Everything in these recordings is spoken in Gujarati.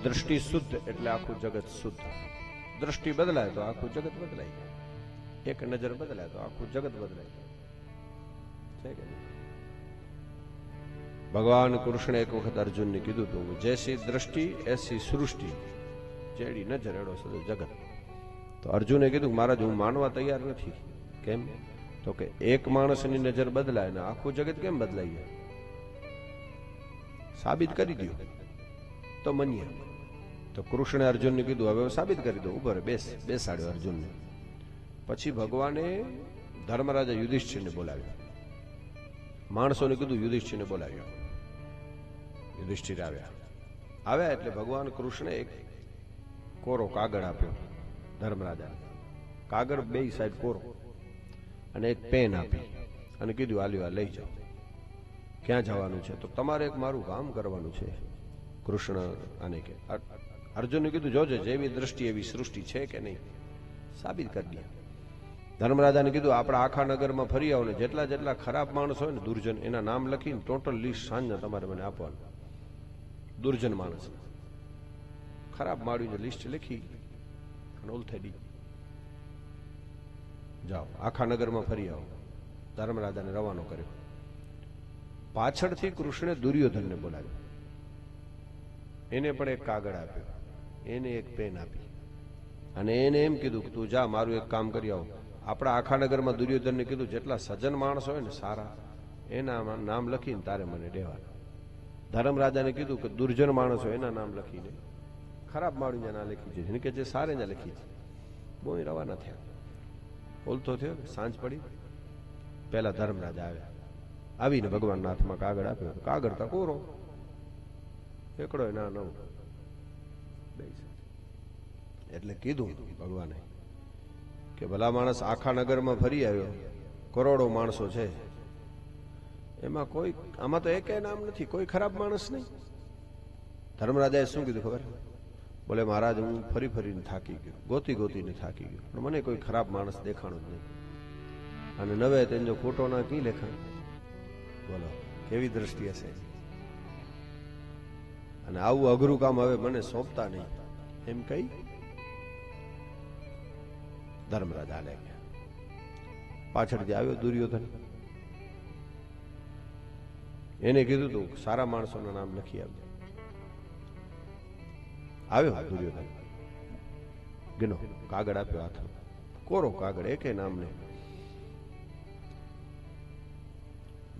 દ્રષ્ટિ શુદ્ધ એટલે આખું જગત શુદ્ધ. દ્રષ્ટિ બદલાય તો આખું જગત બદલાય જાય. એક નજર બદલાય તો આખું જગત બદલાય જાય છે કે નહીં? ભગવાન કૃષ્ણે એક વખત અર્જુનને કીધું હતું, જૈસી દ્રષ્ટિ એસી સૃષ્ટિ, જેડી નજર એડો સદો જગત. તો અર્જુને કીધું, મહારાજ હું માનવા તૈયાર નથી. કેમ? તો કે એક માણસની નજર બદલાય ને આખું જગત કેમ બદલાઈ જાય? સાબિત કરી દો તો મનીએ. તો કૃષ્ણે અર્જુનને કીધું, હવે સાબિત કરી દો. ઉભો બેસાડ્યો અર્જુનને. પછી ભગવાને ધર્મરાજા યુધિષ્ઠિરને બોલાવ્યો. માણસોને કીધું યુધિષ્ઠિરને બોલાવ્યો. યુધિષ્ઠિર આવ્યા એટલે ભગવાન કૃષ્ણે એક કોરો કાગળ આપ્યો ધર્મરાજા. કાગળ બે સાઈડ કોરો અને એક પેન આપી અને કીધું, આલ્યો આ લઈ જાઓ. ક્યાં જવાનું છે? તો તમારે એક મારું કામ કરવાનું છે. કૃષ્ણ આને કે અર્જુનને કીધું, જોજે જેવી દ્રષ્ટિ એવી સૃષ્ટિ છે કે નહીં, સાબિત કરી દે. ધર્મરાજાને કીધું, આપણા આખા નગરમાં ફરી આવો ને જેટલા જેટલા ખરાબ માણસ હોય ને દુર્જન, એના નામ લખીને ટોટલ લિસ્ટ સાંજના તમારે મને આપવાનું. દુર્જન માણસ ખરાબ માળીને લિસ્ટ લખી અને ઓલથેડી જાઓ, આખા નગરમાં ફરી આવો. ધર્મરાજાને રવાનો કર્યો. પાછળથી કૃષ્ણે દુર્યોધનને બોલાવ્યો. એને પણ એક કાગળ આપ્યો, એને એક પેન આપી અને એને એમ કીધું કે તું જા, મારું એક કામ કરી આવો. આપણા આખા નગરમાં દુર્યોધનને કીધું, જેટલા સજ્જન માણસ હોય ને સારા, એના નામ લખીને તારે મને દેવાના. ધર્મરાજાને કીધું કે દુર્જન માણસ હોય એના નામ લખીને, ખરાબ માળીને ના લખી છે, એને કે જે સારે ને લખી છે. બહુ રવાના થયા. બોલતો થયો. સાંજ પડી. પેલા ધર્મરાજા આવ્યા. આવીને ભગવાનના હાથમાં કાગળ આપ્યો. કાગળ તો કોરો, એકડો ના નવ. એટલે કીધું ભગવાને કે ભલા માણસ આખા નગરમાં ફરી આવ્યો, કરોડો માણસો છે, એમાં કોઈ, આમાં તો એકે નામ નથી, કોઈ ખરાબ માણસ નહીં. ધર્મરાજાએ શું કીધું ખબર? બોલે, મહારાજ હું ફરી ફરીને થાકી ગયો, ગોતીને થાકી ગયો, પણ મને કોઈ ખરાબ માણસ દેખાણો જ નહીં. અને નવે તેનો ખોટો ના કી લેખા. બોલો કેવી દ્રષ્ટિ હશે? અને આવું અઘરું કામ હવે મને સોંપતા નહીં એમ કહી ધર્મરાજા લે ગયા. પાછળથી આવ્યો દુર્યોધન. એને કીધું તું સારા માણસોના નામ લખી આવજે. આવ્યો દુર્યોધન, ગનો કાગળ આપ્યો હાથમાં, કોરો કાગળ, એકે નામ નહીં.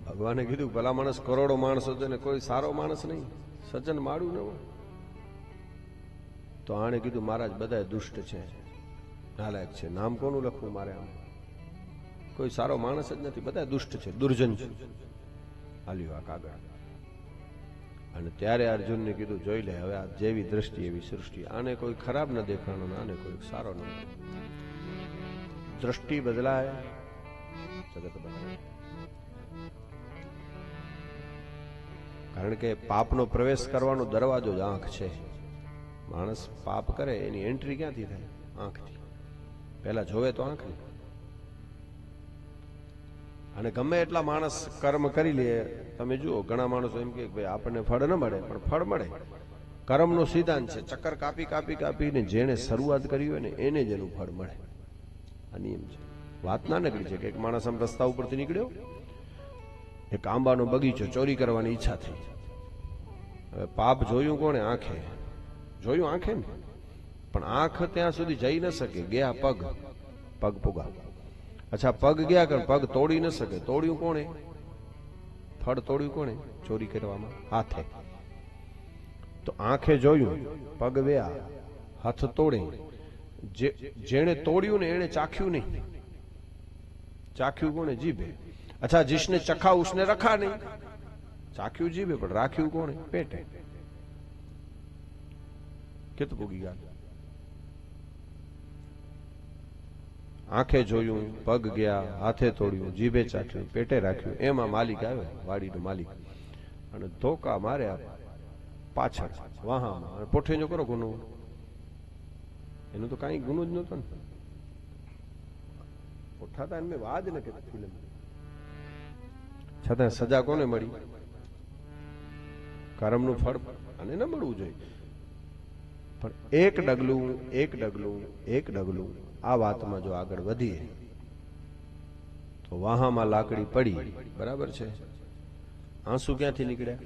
ભગવાને કીધું, ભલા માણસ કરોડો માણસો છે ને કોઈ સારો માણસ નહીં, સજ્જન માળું ન હોય. તો આણે કીધું, મહારાજ બધા દુષ્ટ છે, નાલાયક છે, નામ કોનું લખવું મારે? આમ કોઈ સારો માણસ જ નથી, બધા દુષ્ટ છે, દુર્જન છે. હાલ્યો આ કાગળ. અને ત્યારે અર્જુનને કીધું, જોઈ લે હવે આ જેવી દ્રષ્ટિ એવી સૃષ્ટિ, આને કોઈ ખરાબ ન દેખાણો, આને કોઈ સારો ન. દ્રષ્ટિ બદલાય, જગત બદલાય. કારણ કે પાપનો પ્રવેશ કરવાનો દરવાજો જ આંખ છે. માણસ પાપ કરે એની એન્ટ્રી ક્યાંથી થાય? આંખથી. પહેલા જોવે તો આંખ ને. અને ગમે એટલા માણસ કર્મ કરી લે, તમે જુઓ ઘણા માણસો એમ કે ભાઈ આપણને ફળ ન મળે, પણ ફળ મળે. કર્મનો સિદ્ધાંત છે, ચક્કર કાપીને જેને શરૂઆત કરી હોય ને એને જ એનું ફળ મળે. આ નિયમ છે. વાત ના નીકળી છે કે એક માણસ આમ રસ્તા ઉપરથી નીકળ્યો, એક આંબાનો બગીચો ચોરી કરવાની ઈચ્છા થઈ. હવે પાપ જોયું કોણે? આંખે જોયું, આંખે ને. પણ આંખ ત્યાં સુધી જઈ ન શકે, ગયા પગ પુગા. અચ્છા, પગ ગયા કે પગ તોડી ન શકે, તોડ્યું કોણે? ફળ તોડ્યું કોણે? ચોરી કરવામાં હાથે. તો આંખે જોયું, પગ વ્યા, હાથ તોડે. જેણે તોડ્યું ને એને ચાખ્યું નહીં. ચાખ્યું કોણે? જીભે. अच्छा, जिसने चखा उसने रखा नहीं. चाख्યું જીભે, પણ રાખ્યું કોણે? પેટે. કેત પૂગી ગયા. આંખે જોયું, પગ ગયા, હાથે તોડ્યું, જીભે ચાખ્યું, પેટે રાખ્યું. એમાં માલિક આવ્યો, વાડીનો માલિક, અને ધોકા માર્યા પાછળ વાહામાં. અને પોઠેજો કરો ગુનો. એનું તો કઈ ગુનો જ નતો ને. પોઠાતા મેં વાદ ને કે ફિલ્મ, છતાં સજા કોને મળી? કર્મનું ફળ અને ન મળવું જોઈએ. પણ એક ડગલું આ વાતમાં જો આગળ વધીએ તો વાહામાં લાકડી પડી, બરાબર છે, આંસુ ક્યાંથી નીકળ્યા?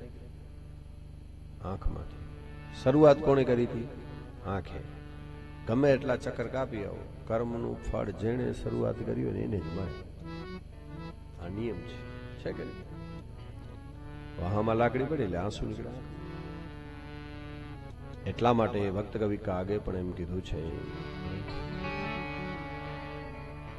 આંખમાંથી. શરૂઆત કોણે કરી હતી? આંખે. ગમે એટલા ચક્કર કાપી આવો, કર્મનું ફળ જેણે શરૂઆત કરી હોય ને એને જ મળે. આ નિયમ છે કે નહીં? વાહામાં લાકડી પડી એટલે આંસુ નીકળ્યા. એટલા માટે ભક્ત કવિ કાગે પણ એમ કીધું છે